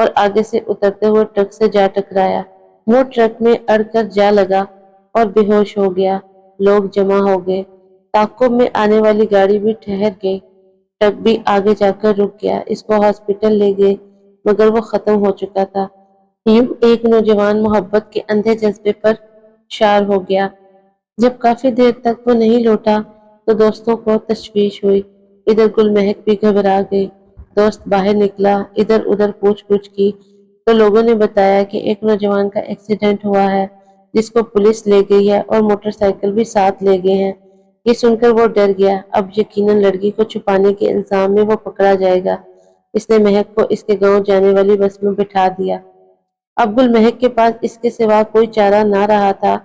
اور آگے سے اترتے ہوئے ٹرک سے جا ٹکرایا۔ وہ ٹرک میں اڑ کر جا لگا اور بے ہوش ہو گیا۔ لوگ جمع ہو گئے۔ تعاقب میں آنے والی گاڑی بھی ٹھہر گئی۔ ٹرک بھی آگے جا کر رک گیا۔ اس کو ہاسپٹل لے گئے مگر وہ ختم ہو چکا تھا۔ یوں ایک نوجوان محبت کے اندھے جذبے پر شار ہو گیا۔ جب کافی دیر تک وہ نہیں لوٹا تو دوستوں کو تشویش ہوئی۔ ادھر گل مہک بھی گھبرا گئی۔ دوست باہر نکلا، ادھر ادھر پوچھ گچھ کی تو لوگوں نے بتایا کہ ایک نوجوان کا ایکسیڈنٹ ہوا ہے جس کو پولیس لے گئی ہے اور موٹر سائیکل بھی ساتھ لے گئے ہیں۔ یہ سن کر وہ ڈر گیا۔ اب یقیناً لڑکی کو چھپانے کے الزام میں وہ پکڑا جائے گا۔ اس نے مہک کو اس کے گاؤں جانے والی بس میں بٹھا دیا۔ اب گل مہک کے پاس اس کے سوا کوئی چارہ نہ رہا تھا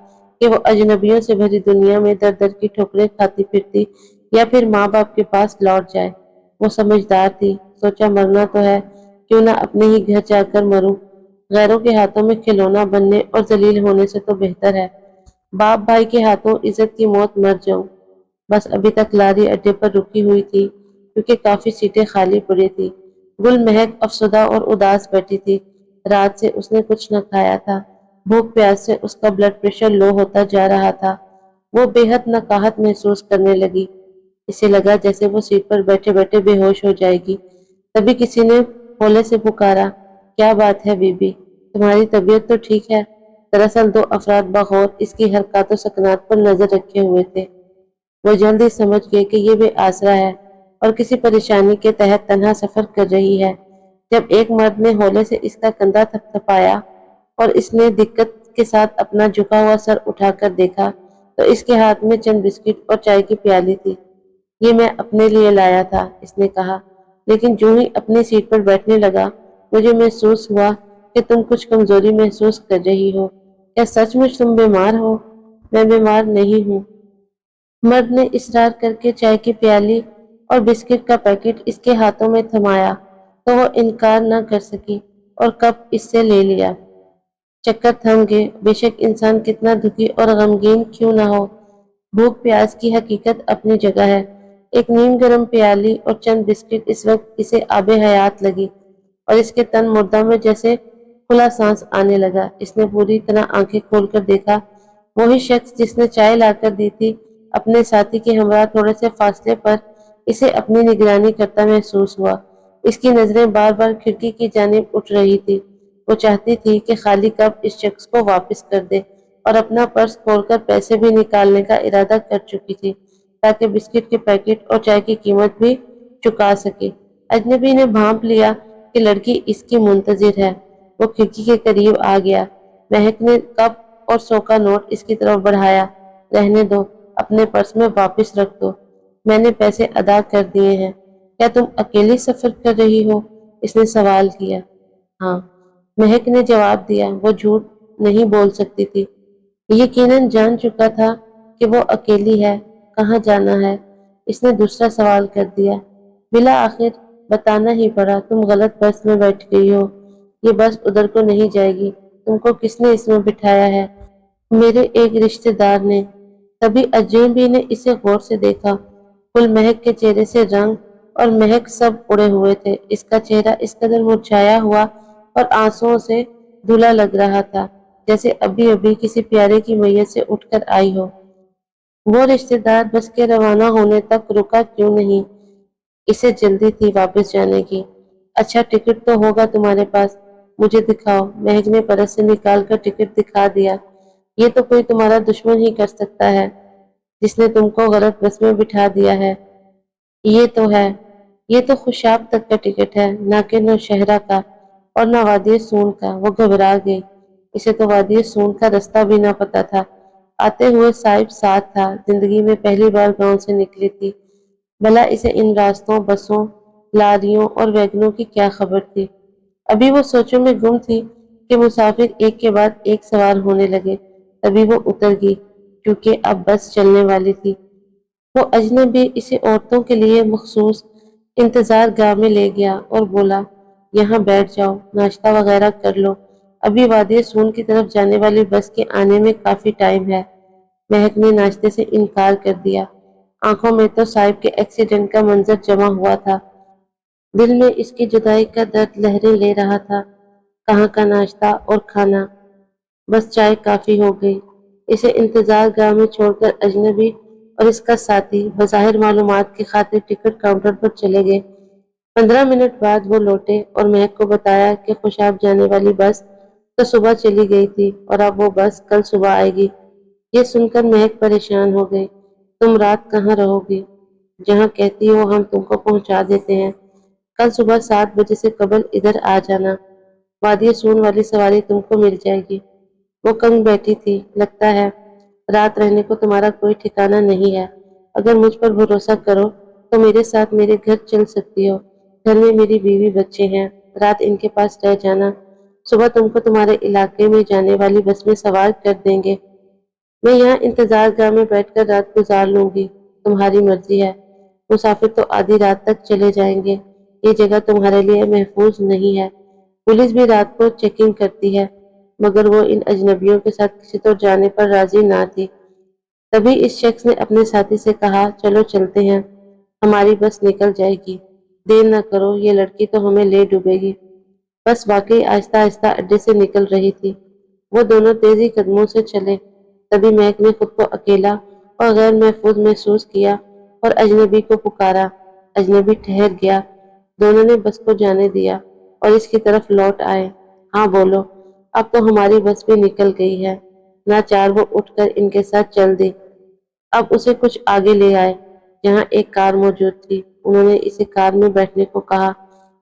کہ وہ اجنبیوں سے بھری دنیا میں در در کی ٹھوکریں کھاتی پھرتی یا پھر ماں باپ کے پاس لوٹ جائے۔ وہ سمجھدار تھی، سوچا مرنا تو ہے، کیوں نہ اپنے ہی گھر جا کر مروں۔ غیروں کے ہاتھوں میں کھلونا بننے اور ذلیل ہونے سے تو بہتر ہے باپ بھائی کے ہاتھوں عزت کی موت مر جاؤں۔ بس ابھی تک لاری اڈے پر رکی ہوئی تھی کیونکہ کافی سیٹیں خالی پڑی تھی۔ گل مہک افسردہ اور اداس بیٹھی تھی۔ رات سے اس نے کچھ نہ کھایا تھا۔ بھوک پیاس سے اس کا بلڈ پریشر لو ہوتا جا رہا تھا۔ وہ بے حد نقاہت محسوس کرنے لگی۔ اسے لگا جیسے وہ سیٹ پر بیٹھے بیٹھے بے ہوش ہو جائے گی۔ تبھی کسی نے ہولے سے پکارا، کیا بات ہے بی بی، تمہاری طبیعت تو ٹھیک ہے؟ دراصل دو افراد بغور اس کی حرکات و سکنات پر نظر رکھے ہوئے تھے۔ وہ جلد ہی سمجھ گئے کہ یہ بے آسرا ہے اور کسی پریشانی کے تحت تنہا سفر کر رہی ہے۔ جب ایک مرد نے ہولے سے اس کا کندھا تھپتھپایا اور اس نے دقت کے ساتھ اپنا جھکا ہوا سر اٹھا کر دیکھا تو اس کے ہاتھ میں چند بسکٹ اور چائے کی پیالی تھی۔ یہ میں اپنے لیے لایا تھا، اس نے کہا، لیکن جو ہی اپنی سیٹ پر بیٹھنے لگا مجھے محسوس ہوا کہ تم کچھ کمزوری محسوس کر رہی ہو۔ کیا سچ مچ تم بیمار ہو؟ میں بیمار نہیں ہوں۔ مرد نے اصرار کر کے چائے کی پیالی اور بسکٹ کا پیکٹ اس کے ہاتھوں میں تھمایا تو وہ انکار نہ کر سکی اور کپ اس سے لے لیا۔ چکر تھم گئے۔ بے شک انسان کتنا دکھی اور غمگین کیوں نہ ہو، بھوک پیاس کی حقیقت اپنی جگہ ہے۔ ایک نیم گرم پیالی اور چند بسکٹ اس وقت اسے آب حیات لگی اور اس کے تن مردہ میں جیسے کھلا سانس آنے لگا۔ اس نے پوری طرح آنکھیں کھول کر دیکھا۔ وہی شخص جس نے چائے لا کر دی تھی اپنے ساتھی کے ہمراہ تھوڑے سے فاصلے پر اسے اپنی نگرانی کرتا محسوس ہوا۔ اس کی نظریں بار بار کھڑکی کی جانب اٹھ رہی تھی۔ وہ چاہتی تھی کہ خالی کپ اس شخص کو واپس کر دے اور اپنا پرس کھول کر پیسے بھی نکالنے کا ارادہ کر چکی تھی تاکہ بسکٹ کے پیکٹ اور چائے کی قیمت بھی چکا سکے۔ اجنبی نے بھانپ لیا کہ لڑکی اس کی منتظر ہے۔ وہ کھڑکی کے قریب آ گیا۔ مہک نے کپ اور 100 کا نوٹ اس کی طرف بڑھایا۔ رہنے دو، اپنے پرس میں واپس رکھ دو، میں نے پیسے ادا کر دیے ہیں۔ کیا تم اکیلی سفر کر رہی ہو؟ اس نے سوال کیا۔ ہاں، مہک نے جواب دیا۔ وہ جھوٹ نہیں بول سکتی تھی۔ یقیناً جان چکا تھا کہ وہ اکیلی ہے۔ کہاں جانا ہے؟ اس نے دوسرا سوال کر دیا۔ بالآخر بتانا ہی پڑا، تم غلط بس میں بیٹھ گئی ہو۔ یہ بس ادھر کو نہیں جائے گی۔ تم کو کس نے اس میں بٹھایا ہے؟ میرے ایک رشتے دار نے۔ تبھی اجنبی نے اسے غور سے دیکھا۔ گل مہک کے چہرے سے رنگ اور مہک سب اڑے ہوئے تھے۔ اس کا چہرہ اس قدر مرجھایا ہوا اور آنسوؤں سے دھلا لگ رہا تھا جیسے ابھی ابھی کسی پیارے کی میت سے اٹھ کر آئی ہو۔ وہ رشتے دار بس کے روانہ ہونے تک رکا کیوں نہیں؟ اسے جلدی تھی واپس جانے کی۔ اچھا ٹکٹ تو ہوگا تمہارے پاس، مجھے دکھاؤ۔ مہک نے پرس سے نکال کر ٹکٹ دکھا دیا۔ یہ تو کوئی تمہارا دشمن ہی کر سکتا ہے جس نے تم کو غلط بس میں بٹھا دیا ہے۔ یہ تو ہے، یہ تو خوشاب تک کا ٹکٹ ہے، نہ کہ نوشہرہ کا اور نہ وادی سون کا۔ وہ گھبرا گئی۔ اسے تو وادی سون کا رستہ بھی نہ پتا تھا۔ آتے ہوئے صاحب ساتھ تھا، زندگی میں پہلی بار گاؤں سے نکلی تھی۔ بھلا اسے ان راستوں، بسوں، لاریوں اور ویگنوں کی کیا خبر تھی؟ ابھی وہ سوچوں میں گم تھی کہ مسافر ایک کے بعد ایک سوار ہونے لگے۔ تبھی وہ اتر گئی کیونکہ اب بس چلنے والی تھی۔ وہ اجنبی اسے عورتوں کے لیے مخصوص انتظار گاہ میں لے گیا اور بولا، یہاں بیٹھ جاؤ، ناشتہ وغیرہ کر لو، ابھی وادی سون کی طرف جانے والی بس کے آنے میں کافی ٹائم ہے۔ مہک نے ناشتے سے انکار کر دیا۔ آنکھوں میں تو صاحب کے ایکسیڈنٹ کا منظر جمع ہوا تھا، دل میں اس کی جدائی کا درد لہریں لے رہا تھا۔ کہاں کا ناشتہ اور کھانا، بس چائے کافی ہو گئی۔ اسے انتظار گاہ میں چھوڑ کر اجنبی اور اس کا ساتھی بظاہر معلومات کی خاطر ٹکٹ کاؤنٹر پر چلے گئے۔ 15 منٹ بعد وہ لوٹے اور مہک کو بتایا کہ خوشاب جانے والی بس تو صبح چلی گئی تھی اور اب وہ بس کل صبح آئے گی۔ یہ سن کر مہک پریشان ہو گئی۔ تم رات کہاں رہو گی؟ جہاں کہتی ہو ہم تم کو پہنچا دیتے ہیں۔ کل صبح 7 بجے سے قبل ادھر آ جانا۔ وادی سون والی سواری تم کو مل جائے گی۔ وہ کنگ بیٹھی تھی۔ لگتا ہے رات رہنے کو تمہارا کوئی ٹھکانہ نہیں ہے۔ اگر مجھ پر بھروسہ کرو تو میرے ساتھ میرے گھر چل سکتی ہو۔ گھر میں میری بیوی بچے ہیں، رات ان کے پاس رہ جانا۔ صبح تم کو تمہارے علاقے میں جانے والی بس میں سوار کر دیں گے۔ میں یہاں انتظار گاہ میں بیٹھ کر رات گزار لوں گی، تمہاری مرضی ہے۔ مسافر تو آدھی رات تک چلے جائیں گے، یہ جگہ تمہارے لیے محفوظ نہیں ہے۔ پولیس بھی رات کو چیکنگ کرتی ہے، مگر وہ ان اجنبیوں کے ساتھ کسی طور جانے پر راضی نہ تھی۔ تبھی اس شخص نے اپنے ساتھی سے کہا، چلو چلتے ہیں، ہماری بس نکل جائے گی۔ دیر نہ کرو، یہ لڑکی تو ہمیں لے ڈوبے گی۔ بس واقعی آہستہ آہستہ اڈے سے نکل رہی تھی۔ وہ دونوں تیزی قدموں سے چلے۔ تبھی مہک نے خود کو اکیلا اور غیر محفوظ محسوس کیا اور اجنبی کو پکارا۔ اجنبی ٹھہر گیا۔ دونوں نے بس کو جانے دیا اور اس کی طرف لوٹ آئے۔ ہاں بولو، اب تو ہماری بس بھی نکل گئی ہے۔ ناچار وہ اٹھ کر ان کے ساتھ چل دی۔ اب اسے کچھ آگے لے آئے جہاں ایک کار موجود تھی۔ انہوں نے اسے کار میں بیٹھنے کو کہا۔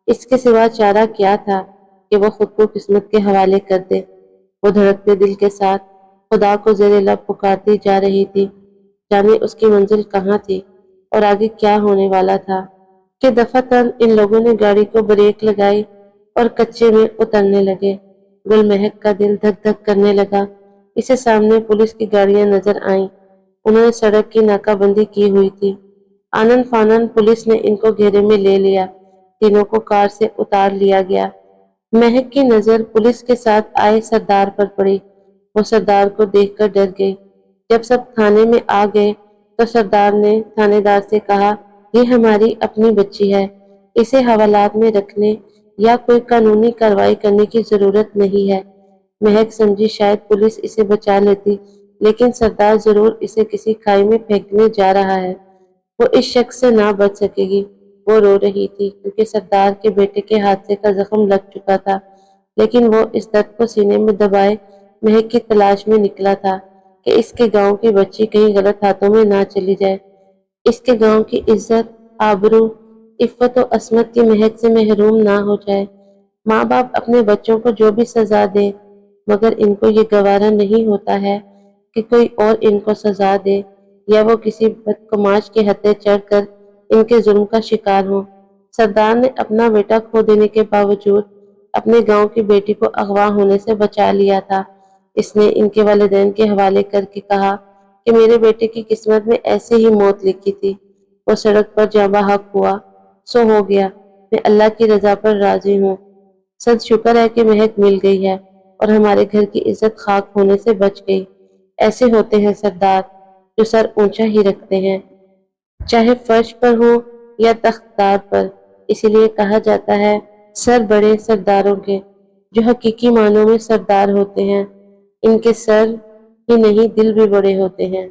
اس کے سوا چارہ کیا تھا کہ وہ خود کو قسمت کے حوالے کر دے۔ وہ دھڑکتے دل کے ساتھ خدا کو زیر لب پکارتی جا رہی تھی، جانے اس کی منزل کہاں تھی اور آگے کیا ہونے والا تھا کہ دفعتاً ان لوگوں نے گاڑی کو بریک لگائی اور کچے میں اترنے لگے۔ گل مہک کا دل دھک دھک کرنے لگا۔ اسے سامنے پولیس کی گاڑیاں نظر آئیں۔ انہوں نے سڑک کی ناکہ بندی کی ہوئی تھی۔ آنن فانن پولیس نے ان کو گھیرے میں لے لیا۔ تینوں کو کار سے اتار لیا گیا۔ مہک کی نظر پولیس کے ساتھ آئے سردار پر پڑی۔ وہ سردار کو دیکھ کر ڈر گئی۔ جب سب تھانے میں آ گئے تو سردار نے تھانے دار سے کہا، یہ ہماری اپنی بچی ہے، اسے حوالات میں رکھنے یا کوئی قانونی کارروائی کرنے کی ضرورت نہیں ہے۔ مہک سمجھی شاید پولیس اسے بچا لیتی، لیکن سردار ضرور اسے کسی کھائی میں پھینکنے جا رہا ہے۔ وہ اس شخص سے نہ بچ سکے گی۔ وہ رو رہی تھی کیونکہ سردار کے بیٹے کے حادثے کا زخم لگ چکا تھا، لیکن وہ اس درد کو سینے میں دبائے مہک کی تلاش میں نکلا تھا کہ اس کے گاؤں کی بچی کہیں غلط ہاتھوں میں نہ چلی جائے، اس کے گاؤں کی عزت، آبرو، عفت و عصمت کی مہک سے محروم نہ ہو جائے۔ ماں باپ اپنے بچوں کو جو بھی سزا دے، مگر ان کو یہ گوارا نہیں ہوتا ہے کہ کوئی اور ان کو سزا دے یا وہ کسی بدقماش کے ہتھے چڑھ کر ان کے ظلم کا شکار ہوں۔ سردار نے اپنا بیٹا کھو دینے کے باوجود اپنے گاؤں کی بیٹی کو اغوا ہونے سے بچا لیا تھا۔ اس نے ان کے والدین کے حوالے کر کے کہا کہ میرے بیٹے کی قسمت میں ایسے ہی موت لکھی تھی، وہ سڑک پر جاں بحق ہوا، سو ہو گیا، میں اللہ کی رضا پر راضی ہوں۔ صد شکر ہے کہ مہک مل گئی ہے اور ہمارے گھر کی عزت خاک ہونے سے بچ گئی۔ ایسے ہوتے ہیں سردار جو سر اونچا ہی رکھتے ہیں، چاہے فرش پر ہو یا تخت دار پر۔ اسی لیے کہا جاتا ہے سر بڑے سرداروں کے۔ جو حقیقی معنوں میں سردار ہوتے ہیں، ان کے سر ہی نہیں دل بھی بڑے ہوتے ہیں۔